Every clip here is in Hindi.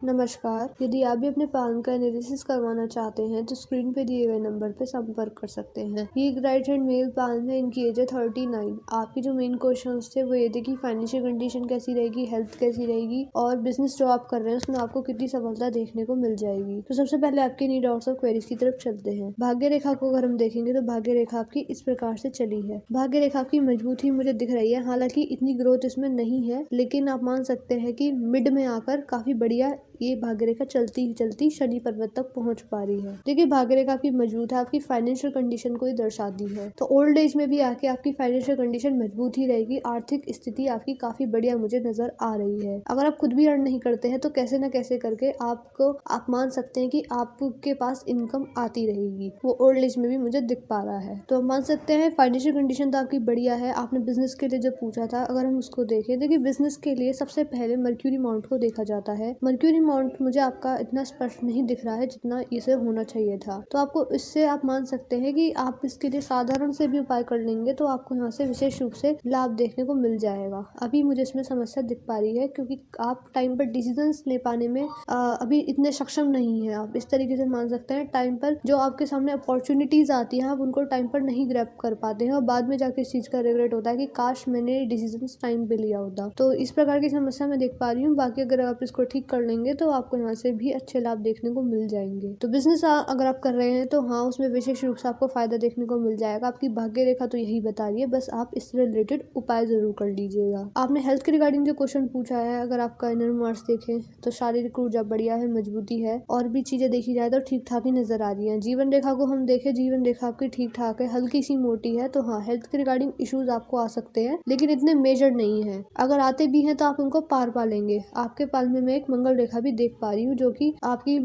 नमस्कार। यदि आप भी अपने पालन का एनालिसिस करवाना चाहते हैं तो स्क्रीन पे दिए गए नंबर पर संपर्क कर सकते हैं। ये एक राइट हैंड मेल पालन है, इनकी एज है 39। आपके जो मेन क्वेश्चंस थे वो ये थे कि फाइनेंशियल कंडीशन कैसी रहेगी, हेल्थ कैसी रहेगी और बिजनेस जो आप कर रहे हैं उसमें आपको कितनी सफलता देखने को मिल जाएगी। तो सबसे पहले आपके नीड और सब क्वेरीज की तरफ चलते हैं। भाग्य रेखा को अगर हम देखेंगे तो भाग्य रेखा आपकी इस प्रकार से चली है। भाग्य रेखा आपकी मजबूत ही मुझे दिख रही है, हालांकि इतनी ग्रोथ इसमें नहीं है, लेकिन आप मान सकते हैं कि मिड में आकर काफी बढ़िया ये भाग्य रेखा चलती ही चलती शनि पर्वत तक पहुंच पा रही है। देखिए भाग्य रेखा आपकी मजबूत है, आपकी फाइनेंशियल कंडीशन को ही दर्शाती है। तो ओल्ड एज में भी आके आपकी फाइनेंशियल कंडीशन मजबूत ही रहेगी। आर्थिक स्थिति आपकी काफी बढ़िया मुझे नजर आ रही है। अगर आप खुद भी अर्न नहीं करते हैं तो कैसे न कैसे करके आप मान सकते हैं कि आपके पास इनकम आती रहेगी। वो ओल्ड एज में भी मुझे दिख पा रहा है। तो मान सकते हैं फाइनेंशियल कंडीशन तो आपकी बढ़िया है। आपने बिजनेस के लिए जो पूछा था, अगर हम उसको देखें, देखिए बिजनेस के लिए सबसे पहले मर्क्यूरी माउंट को देखा जाता है। मर्क्यूरी माउंट मुझे आपका इतना स्पष्ट नहीं दिख रहा है जितना इसे होना चाहिए था। तो आपको इससे आप मान सकते हैं कि आप इसके लिए साधारण से भी उपाय कर लेंगे तो आपको यहाँ से विशेष रूप से लाभ देखने को मिल जाएगा। अभी मुझे इसमें समस्या दिख पा रही है क्योंकि आप टाइम पर डिसीजंस ले पाने में अभी इतने सक्षम नहीं है। आप इस तरीके से मान सकते हैं टाइम पर जो आपके सामने अपॉर्चुनिटीज आती है आप उनको टाइम पर नहीं ग्रैब कर पाते हैं और बाद में जाके इस चीज का रिग्रेट होता है कि काश मैंने डिसीजन टाइम पे लिया होता। तो इस प्रकार की समस्या मैं देख पा रही हूँ। बाकी अगर आप इसको ठीक कर लेंगे तो आपको यहाँ से भी अच्छे लाभ देखने को मिल जाएंगे। तो बिजनेस अगर आप कर रहे हैं तो हाँ, उसमें विशेष रूप से आपको फायदा देखने को मिल जाएगा। आपकी भाग्य रेखा तो यही बता रही है, बस आप इससे रिलेटेड उपाय जरूर कर लीजिएगा। आपने हेल्थ के रिगार्डिंग जो क्वेश्चन पूछा है, अगर आपका इनर मार्स देखें तो शारीरिक ऊर्जा बढ़िया है, मजबूती है और भी चीजें देखी जाए तो ठीक ठाक ही नजर आ रही है। जीवन रेखा को हम देखें, जीवन रेखा आपकी ठीक ठाक है, हल्की सी मोटी है। तो हाँ, हेल्थ के रिगार्डिंग इश्यूज आपको आ सकते हैं लेकिन इतने मेजर नहीं है। अगर आते भी हैं तो आप उनको पार पा लेंगे। आपके पाल में मैं एक मंगल रेखा भी देख पा रही हूँ जो कि आपकी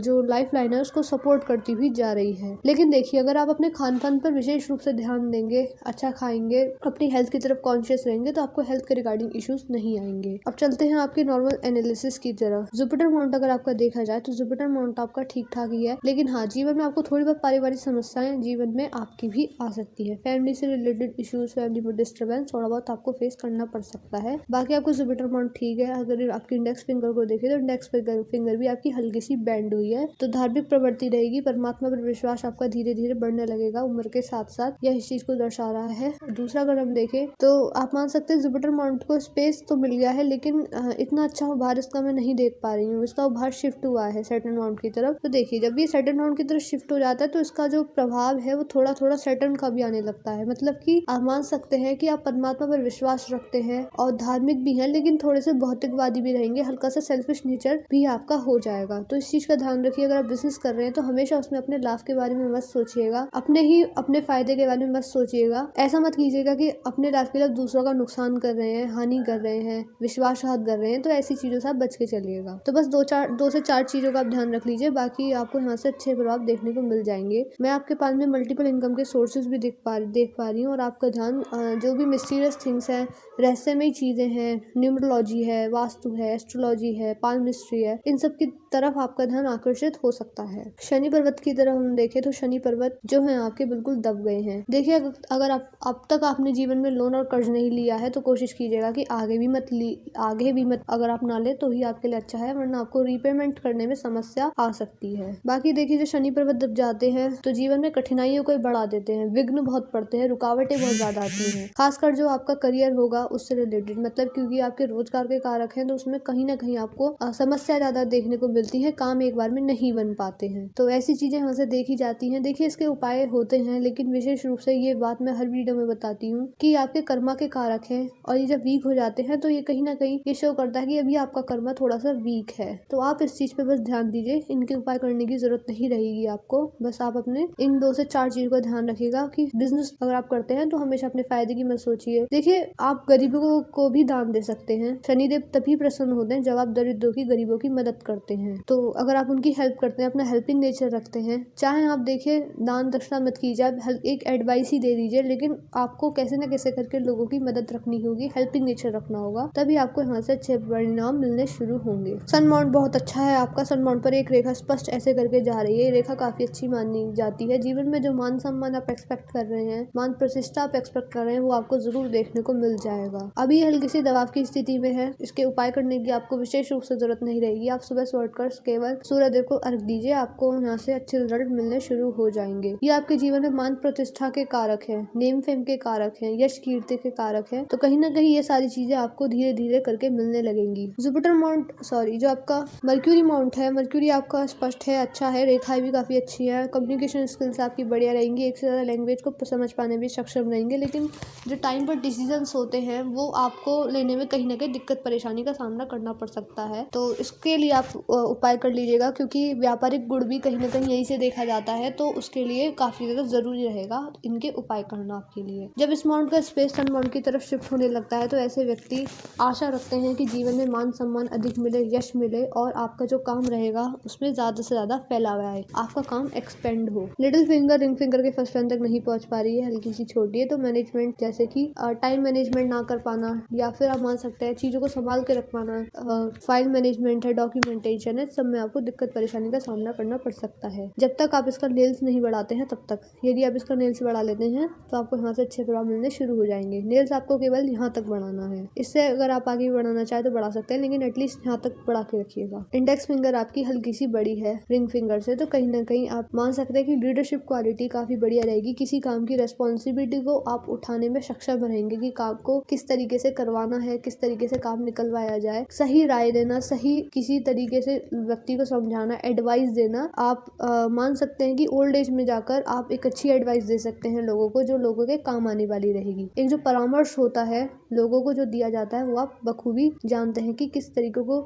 जो लाइफ लाइन है उसको सपोर्ट करती हुई जा रही है। लेकिन देखिए अगर आप अपने खान पान पर विशेष रूप से ध्यान देंगे, अच्छा खाएंगे, अपनी हेल्थ की तरफ कॉन्शियस रहेंगे तो आपको हेल्थ के रिगार्डिंग इश्यूज नहीं आएंगे। अब चलते हैं आपके नॉर्मल एनालिसिस की तरफ। जुपिटर माउंट अगर आपका देखा जाए तो जुपिटर माउंट आपका ठीक ठाक ही है, लेकिन हाँ, जीवन में आपको थोड़ी बहुत पारिवारिक समस्याएं जीवन में आपकी भी आ सकती है। फैमिली से रिलेटेड इश्यूज, फैमिली में डिस्टर्बेंस थोड़ा बहुत आपको फेस करना पड़ सकता है। बाकी आपको जुपिटर माउंट ठीक है। अगर आपकी इंडेक्स फिंगर को देखें तो इंडेक्स फिंगर भी आपकी हल्की सी बैंड हुई है। तो धार्मिक प्रवृत्ति रहेगी, परमात्मा पर विश्वास आपका धीरे धीरे बढ़ने लगेगा उम्र के साथ साथ, यह इस चीज को दर्शा रहा है। दूसरा अगर हम देखें तो आप मान सकते हैं जुपिटर माउंट को स्पेस तो मिल गया है, लेकिन इतना अच्छा उभार इसका मैं नहीं देख पा रही हूँ। इसका उभार शिफ्ट हुआ है सैटर्न माउंट की तरफ। तो देखिए जब ये सैटर्न माउंट की तरफ शिफ्ट हो जाता है तो इसका जो प्रभाव है वो थोड़ा थोड़ा सैटर्न का भी आने लगता है। मतलब कि आप मान सकते हैं कि आप परमात्मा पर विश्वास रखते हैं और धार्मिक भी हैं, लेकिन थोड़े से भौतिकवादी भी रहेंगे, हल्का सा सेल्फिश नेचर भी आपका हो जाएगा। तो इस चीज का ध्यान रखिए। अगर आप बिजनेस कर रहे हैं तो हमेशा उसमें अपने लाभ के बारे में मत सोचिएगा, अपने फायदे के बारे में मत सोचिएगा। ऐसा मत कीजिएगा कि अपने लाभ के लिए दूसरों का नुकसान कर रहे हैं, हानि कर रहे हैं, विश्वासघात कर रहे हैं। तो ऐसी चीजों से आप बच के चलिएगा। तो बस दो से चार चीजों का आप ध्यान रख लीजिए, बाकी आपको यहाँ से अच्छे प्रभाव देखने को मिल जाएंगे। मैं आपके पास में मल्टीपल इनकम के सोर्सेज भी देख पा रही हूँ और आपका ध्यान जो भी मिस्टीरियस थिंग्स है, रहस्यमयी चीजें हैं, न्यूमरोलॉजी है, वास्तु है, एस्ट्रोलॉजी है, पालमिस्ट्री है, इन सब की तरफ आपका ध्यान आकर्षित हो सकता है। शनि पर्वत की तरफ हम देखें तो शनि पर्वत जो है आपके बिल्कुल दब गए हैं। देखिए अगर आप अब तक आपने जीवन में लोन और कर्ज नहीं लिया है तो कोशिश कीजिएगा कि आगे भी मत अगर आप ना ले तो ही आपके लिए अच्छा है, वरना आपको रीपेमेंट करने में समस्या आ सकती है। बाकी देखिए जो शनि पर्वत दब जाते हैं तो जीवन में कठिनाइयों को बढ़ा देते हैं, विघ्न बहुत पड़ते हैं, रुकावटें बहुत ज्यादा आती हैं, खासकर जो आपका करियर होगा उससे रिलेटेड। मतलब क्योंकि आपके रोजगार के कारक हैं तो उसमें कहीं ना कहीं आपको समस्या ज्यादा देखने को मिलती है, काम एक बार में नहीं बन पाते हैं। तो ऐसी चीजें यहाँ से देखी जाती हैं। देखिए इसके उपाय होते हैं, लेकिन विशेष रूप से ये बात मैं हर वीडियो में बताती हूँ कि आपके कर्मा के कारक हैं और ये जब वीक हो जाते हैं तो ये कहीं ना कहीं ये शो करता है कि अभी आपका कर्मा थोड़ा सा वीक है। तो आप इस चीज पे बस ध्यान दीजिए, इनके उपाय करने की जरूरत नहीं रहेगी आपको। बस आप अपने इन 2 से 4 चीजों का ध्यान रखिएगा कि बिजनेस अगर आप करते हैं तो हमेशा अपने फायदे की मत सोचिए। देखिए आप गरीबों को भी दान दे सकते हैं। शनिदेव तभी प्रसन्न होते हैं जब आप दरिद्रों की, गरीबों की मदद करते हैं। तो अगर आप उनकी हेल्प करते हैं, अपना हेल्पिंग नेचर रखते हैं, चाहे आप देखिए दान दक्षिणा मत कीजिए, आप एक एडवाइस ही दे दीजिए, लेकिन आपको कैसे न कैसे करके लोगों की मदद रखनी होगी, हेल्पिंग नेचर रखना होगा, तभी आपको यहाँ से अच्छे परिणाम मिलने शुरू होंगे। सन माउंट बहुत अच्छा है आपका। सन माउंट पर एक रेखा स्पष्ट ऐसे करके जा रही है, ये रेखा काफी अच्छी मानी जाती है। जीवन में जो मान सम्मान आप एक्सपेक्ट कर रहे हैं, मान प्रतिष्ठा आप एक्सपेक्ट कर रहे हैं, वो आपको जरूर देखने को मिल जाएगा। अभी हल्की सी दबाव की स्थिति में है, इसके उपाय करने की आपको विशेष रूप से जरूरत नहीं नहीं रहेगी। आप सुबह से उठकर केवल सूर्यदेव को अर्घ दीजिए, आपको यहाँ से अच्छे रिजल्ट मिलने शुरू हो जाएंगे। ये आपके जीवन में मान प्रतिष्ठा के कारक है, नेम फेम के कारक है, यश कीर्ति के कारक है। तो कहीं ना कहीं ये सारी चीजें आपको धीरे धीरे करके मिलने लगेंगी। जुपिटर माउंट जो आपका मर्क्यूरी माउंट है, मर्क्यूरी आपका स्पष्ट है, अच्छा है, रेखाएं भी काफी अच्छी है, कम्युनिकेशन स्किल्स आपकी बढ़िया रहेंगी, एक से ज्यादा लैंग्वेज को समझ पाने में सक्षम रहेंगे। लेकिन जो टाइम पर डिसीजंस होते हैं वो आपको लेने में कहीं ना कहीं दिक्कत परेशानी का सामना करना पड़ सकता है। तो इसके लिए आप उपाय कर लीजिएगा, क्योंकि व्यापारिक गुण भी कहीं ना कहीं यहीं से देखा जाता है, तो उसके लिए काफी ज्यादा जरूरी रहेगा इनके उपाय करना आपके लिए। जब इस माउंट का स्पेस सन माउंट की तरफ शिफ्ट होने लगता है तो ऐसे व्यक्ति आशा रखते हैं कि जीवन में मान सम्मान अधिक मिले, यश मिले और आपका जो काम रहेगा उसमें ज्यादा से ज्यादा फैलावा आए, आपका काम एक्सपेंड हो। लिटिल फिंगर रिंग फिंगर के फर्स्ट तक नहीं पहुंच पा रही है, हल्की सी छोटी है, तो मैनेजमेंट जैसे कि टाइम मैनेजमेंट ना कर पाना, या फिर आप मान सकते हैं चीजों को संभाल के रख पाना, फाइल मैनेजमेंट है, डॉक्यूमेंटेशन है, सब में आपको दिक्कत परेशानी का सामना करना पड़ सकता है। जब तक आप इसका नेल्स नहीं बढ़ाते हैं तब तक। यदि आप इसका नेल्स बढ़ा लेते हैं तो आपको यहाँ से अच्छे प्रभाव मिलने शुरू हो जाएंगे। नेल्स आपको केवल यहाँ तक बढ़ाना है, इससे अगर आप आगे बढ़ाना चाहे तो बढ़ा सकते हैं, लेकिन एटलीस्ट यहाँ तक बढ़ा के रखिएगा। इंडेक्स फिंगर आपकी हल्की सी बड़ी है रिंग फिंगर से, तो कहीं ना कहीं आप मान सकते हैं कि लीडरशिप क्वालिटी काफी बढ़िया रहेगी। किसी काम की रेस्पॉन्सिबिलिटी को आप उठाने में सक्षम रहेंगे कि काम को किस तरीके से करवाना है, किस तरीके से काम निकलवाया जाए, सही राय देना, सही किसी तरीके से व्यक्ति को समझाना, एडवाइस देना। आप मान सकते हैं कि ओल्ड एज में जाकर आप एक अच्छी एडवाइस दे सकते हैं लोगों को, जो लोगों के काम आने वाली रहेगी। एक जो परामर्श होता है लोगों को जो दिया जाता है वो आप बखूबी जानते हैं कि किस तरीके को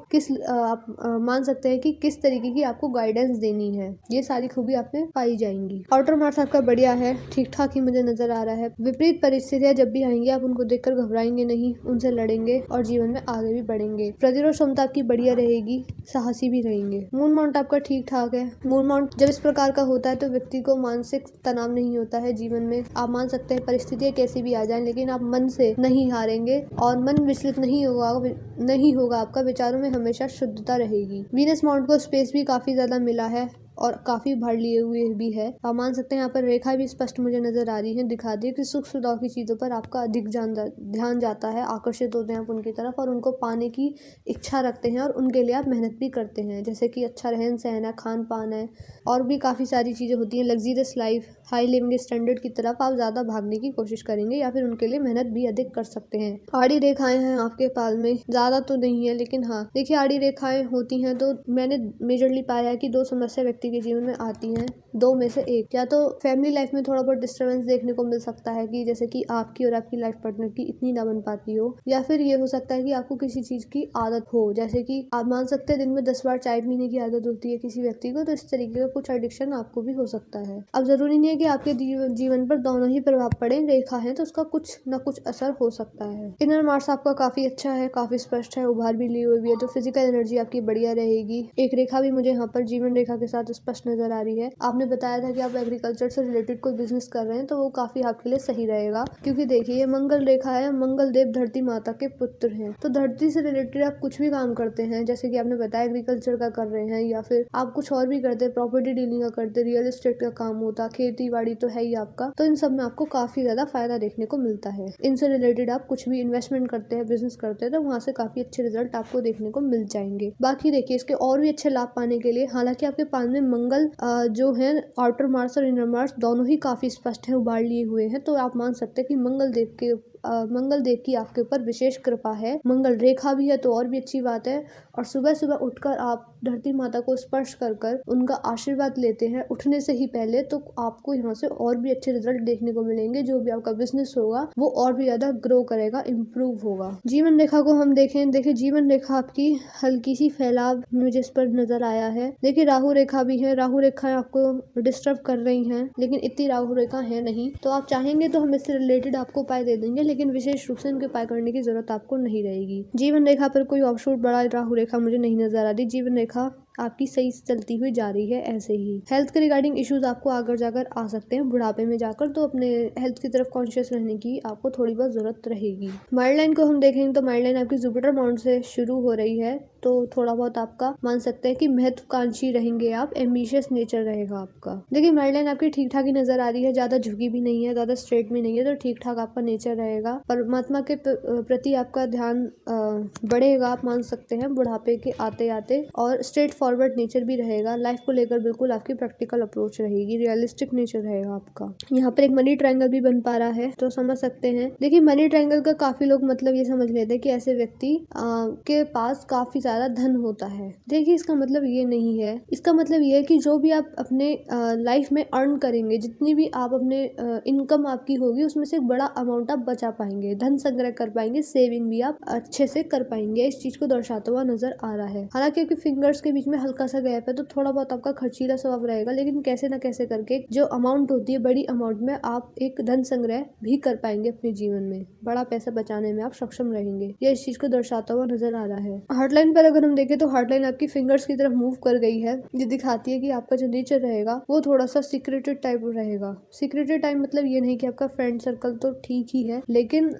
आप मान सकते हैं कि किस तरीके की आपको गाइडेंस देनी है। ये सारी खूबी आप में पाई जाएंगी। आउटर मार्क्स आपका बढ़िया है, ठीक ठाक ही मुझे नजर आ रहा है। विपरीत परिस्थितियां जब भी आएंगी आप उनको देखकर घबराएंगे नहीं, उनसे लड़ेंगे और जीवन में आगे भी बढ़ेंगे। प्रतिरोध क्षमता आपकी बढ़िया रहेगी, साहसी भी रहेंगे। मून माउंट आपका ठीक ठाक है। मून माउंट जब इस प्रकार का होता है तो व्यक्ति को मानसिक तनाव नहीं होता है जीवन में। आप मान सकते हैं परिस्थितियां कैसी भी आ जाएं, लेकिन आप मन से नहीं हारेंगे और मन विचलित नहीं होगा आपका, विचारों में हमेशा शुद्धता रहेगी। वीनस माउंट को स्पेस भी काफी ज्यादा मिला है और काफी भार लिए हुए भी है। आप मान सकते हैं यहाँ पर रेखा भी स्पष्ट मुझे नजर आ रही है, दिखा दी कि सुख सुविधाओं की चीजों पर आपका अधिक ध्यान जाता है, आकर्षित होते हैं आप उनकी तरफ और उनको पाने की इच्छा रखते हैं और उनके लिए आप मेहनत भी करते हैं, जैसे कि अच्छा रहन सहन है, खान पान है और भी काफी सारी चीजें होती हैं। Luxurious life, high living standard की तरफ आप ज्यादा भागने की कोशिश करेंगे या फिर उनके लिए मेहनत भी अधिक कर सकते हैं। आड़ी रेखाएं हैं आपके पाल में, ज्यादा तो नहीं है लेकिन हाँ देखिए आड़ी रेखाएं होती हैं तो मैंने मेजरली पाया है कि दो समस्या व्यक्ति के जीवन में आती हैं, दो में से एक। या तो फैमिली लाइफ में थोड़ा बहुत डिस्टर्बेंस देखने को मिल सकता है कि जैसे कि आपकी और आपकी लाइफ पार्टनर की इतनी ना बन पाती हो, या फिर ये हो सकता है कि आपको किसी चीज की आदत हो, जैसे कि आप मान सकते हैं दिन में 10 बार चाय पीने की आदत होती है किसी व्यक्ति को, तो इस तरीके का कुछ एडिक्शन आपको भी हो सकता है। अब जरूरी नहीं है कि आपके जीवन पर दोनों ही प्रभाव पड़े, रेखा है तो उसका कुछ न कुछ असर हो सकता है। इनर मार्क्स आपका काफी अच्छा है, काफी स्पष्ट है, उभार भी ली हुई भी है, तो फिजिकल एनर्जी आपकी बढ़िया रहेगी। एक रेखा भी मुझे यहाँ पर जीवन रेखा के साथ स्पष्ट नजर आ रही है। आपने बताया था कि आप एग्रीकल्चर से रिलेटेड कोई बिजनेस कर रहे हैं तो वो काफी आपके लिए सही रहेगा, क्योंकि देखिए ये मंगल रेखा है, मंगल देव धरती माता के पुत्र हैं, तो धरती से रिलेटेड आप कुछ भी काम करते हैं, जैसे कि आपने बताया एग्रीकल्चर का कर रहे हैं या फिर आप कुछ और भी करते हैं, प्रॉपर्टी डीलिंग का करते, रियल एस्टेट का काम होता, खेती बाड़ी तो है ही आपका, तो इन सब में आपको काफी ज्यादा फायदा देखने को मिलता है। इनसे रिलेटेड आप कुछ भी इन्वेस्टमेंट करते हैं, बिजनेस करते हैं, तो वहाँ से काफी अच्छे रिजल्ट आपको देखने को मिल जाएंगे। बाकी देखिए इसके और भी अच्छे लाभ पाने के लिए, हालांकि आपके पास में मंगल जो है आउटर मार्क्स और इनर मार्क्स दोनों ही काफी स्पष्ट है, उबार लिए हुए हैं, तो आप मान सकते हैं कि मंगल देव की आपके ऊपर विशेष कृपा है। मंगल रेखा भी है तो और भी अच्छी बात है। और सुबह सुबह उठकर आप धरती माता को स्पर्श कर उनका आशीर्वाद लेते हैं उठने से ही पहले, तो आपको यहाँ से और भी अच्छे रिजल्ट देखने को मिलेंगे। जो भी आपका बिजनेस होगा वो और भी ज्यादा ग्रो करेगा, इम्प्रूव होगा। जीवन रेखा को हम देखें, देखिए जीवन रेखा आपकी हल्की सी फैलाव मुझे इस पर नजर आया है। देखिए राहु रेखा भी है, राहु रेखा आपको डिस्टर्ब कर रही है, लेकिन इतनी राहु रेखा है नहीं, तो आप चाहेंगे तो हम इससे रिलेटेड आपको उपाय दे देंगे, लेकिन विशेष रूप से इनके उपाय करने की जरूरत आपको नहीं रहेगी। जीवन रेखा पर कोई ऑफशूट बड़ा राहु रेखा मुझे नहीं नजर आ रही। जीवन रेखा आपकी सही से चलती हुई जा रही है ऐसे ही। हेल्थ के रिगार्डिंग इश्यूज आपको आगे जाकर आ सकते हैं बुढ़ापे में जाकर, तो अपने हेल्थ की तरफ कॉन्शियस रहने की आपको थोड़ी बहुत जरूरत रहेगी। माइल्ड लाइन को हम देखेंगे तो माइल्ड लाइन आपकी जुपिटर माउंट से शुरू हो रही है, तो थोड़ा बहुत आपका मान सकते हैं कि महत्वाकांक्षी रहेंगे आप, एम्बिशियस नेचर रहेगा आपका। देखिए माइल्ड लाइन आपकी ठीक ठाक ही नजर आ रही है, ज्यादा झुकी भी नहीं है, ज्यादा स्ट्रेट भी नहीं है, तो ठीक ठाक आपका नेचर रहेगा। परमात्मा के प्रति आपका ध्यान बढ़ेगा, आप मान सकते हैं बुढ़ापे के आते आते, और स्ट्रेट फॉरवर्ड नेचर भी रहेगा। लाइफ को लेकर बिल्कुल आपकी प्रैक्टिकल अप्रोच रहेगी, रियलिस्टिक नेचर रहेगा आपका। यहाँ पर एक मनी ट्रायंगल भी बन पा रहा है, तो समझ सकते हैं। देखिए मनी ट्रायंगल का काफी लोग मतलब ये समझ लेते हैं कि ऐसे व्यक्ति के पास काफी ज्यादा धन होता है। देखिए इसका मतलब ये नहीं है, इसका मतलब ये है कि जो भी आप अपने लाइफ में अर्न करेंगे, जितनी भी आप अपने इनकम आपकी होगी, उसमें से एक बड़ा अमाउंट आप बचा पाएंगे, धन संग्रह कर पाएंगे, सेविंग भी आप अच्छे से कर पाएंगे। इस चीज को दर्शाता हुआ नजर आ रहा है। हालांकि आपके फिंगर्स के बीच में हल्का सा गैप है, तो थोड़ा बहुत आपका खर्चीला स्वभाव रहेगा, लेकिन कैसे न कैसे करके जो अमाउंट होती है, बड़ी अमाउंट में आप एक धन संग्रह भी कर पाएंगे अपने जीवन में, बड़ा पैसा बचाने में आप सक्षम रहेंगे। यह इस चीज को दर्शाता हुआ नजर आ रहा है। हार्टलाइन पर अगर हम देखें तो हार्टलाइन आपकी फिंगर्स की तरफ मूव कर गई है। ये दिखाती है कि आपका जो नेचर रहेगा वो थोड़ा सा सीक्रेटेड टाइप रहेगा। सीक्रेटेड टाइप मतलब ये नहीं कि आपका फ्रेंड सर्कल तो ठीक ही है, लेकिन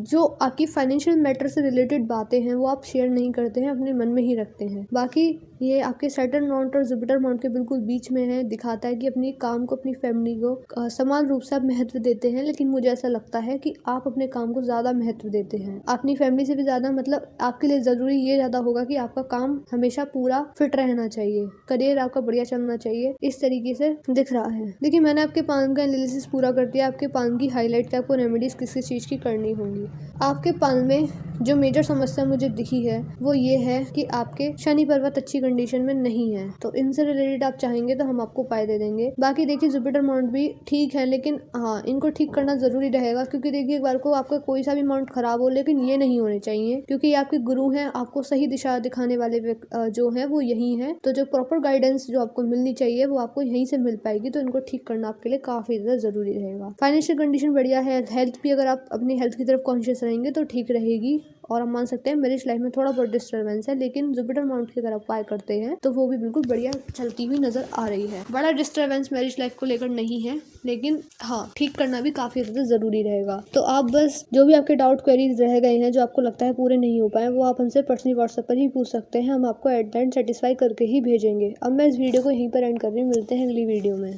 जो आपकी फाइनेंशियल मैटर से रिलेटेड बातें हैं वो आप शेयर नहीं करते हैं, अपने मन में ही रखते हैं। बाकी ये आपके सैटर्न माउंट और जुपिटर माउंट के बिल्कुल बीच में है, दिखाता है कि अपनी काम को, अपनी फैमिली को समान रूप से आप महत्व देते हैं, लेकिन मुझे ऐसा लगता है कि आप अपने काम को ज्यादा महत्व देते हैं, अपनी फैमिली से भी ज्यादा। मतलब आपके लिए जरूरी ये ज्यादा होगा कि आपका काम हमेशा पूरा फिट रहना चाहिए, करियर आपका बढ़िया चलना चाहिए, इस तरीके से दिख रहा है। देखिए मैंने आपके पान का एनालिसिस पूरा कर दिया। आपके पान की हाईलाइट के आपको रेमेडीज किस किस चीज की करनी होंगी। आपके पान में जो मेजर समस्या मुझे दिखी है वो ये है कि आपके शनि पर्वत अच्छी कंडीशन में नहीं है, तो इनसे रिलेटेड आप चाहेंगे तो हम आपको उपाय दे देंगे। बाकी देखिए जुपिटर माउंट भी ठीक है, लेकिन हाँ इनको ठीक करना जरूरी रहेगा, क्योंकि देखिए एक बार को आपका कोई सा भी माउंट खराब हो, लेकिन ये नहीं होने चाहिए, क्योंकि ये आपके गुरु हैं, आपको सही दिशा दिखाने वाले जो है वो यही है। तो जो प्रॉपर गाइडेंस जो आपको मिलनी चाहिए वो आपको यहीं से मिल पाएगी, तो इनको ठीक करना आपके लिए काफी ज्यादा जरूरी रहेगा। फाइनेंशियल कंडीशन बढ़िया है, हेल्थ भी अगर आप अपनी हेल्थ की तरफ कॉन्शियस रहेंगे तो ठीक रहेगी। और हम मान सकते हैं मैरिज लाइफ में थोड़ा बहुत डिस्टर्बेंस है, लेकिन जुपिटर माउंट की अगर आप उपाय करते हैं तो वो भी बिल्कुल बढ़िया चलती हुई नजर आ रही है। बड़ा डिस्टर्बेंस मैरिज लाइफ को लेकर नहीं है, लेकिन हाँ ठीक करना भी काफी ज्यादा जरूरी रहेगा। तो आप बस जो भी आपके डाउट क्वेरीज रह गए हैं, जो आपको लगता है पूरे नहीं हो पाए, वो आप हमसे पर्सनली व्हाट्सएप पर ही पूछ सकते हैं, हम आपको एट द एंड सेटिस्फाई करके ही भेजेंगे। अब मैं इस वीडियो को यहीं पर एंड कर रही हूँ, मिलते हैं अगली वीडियो में।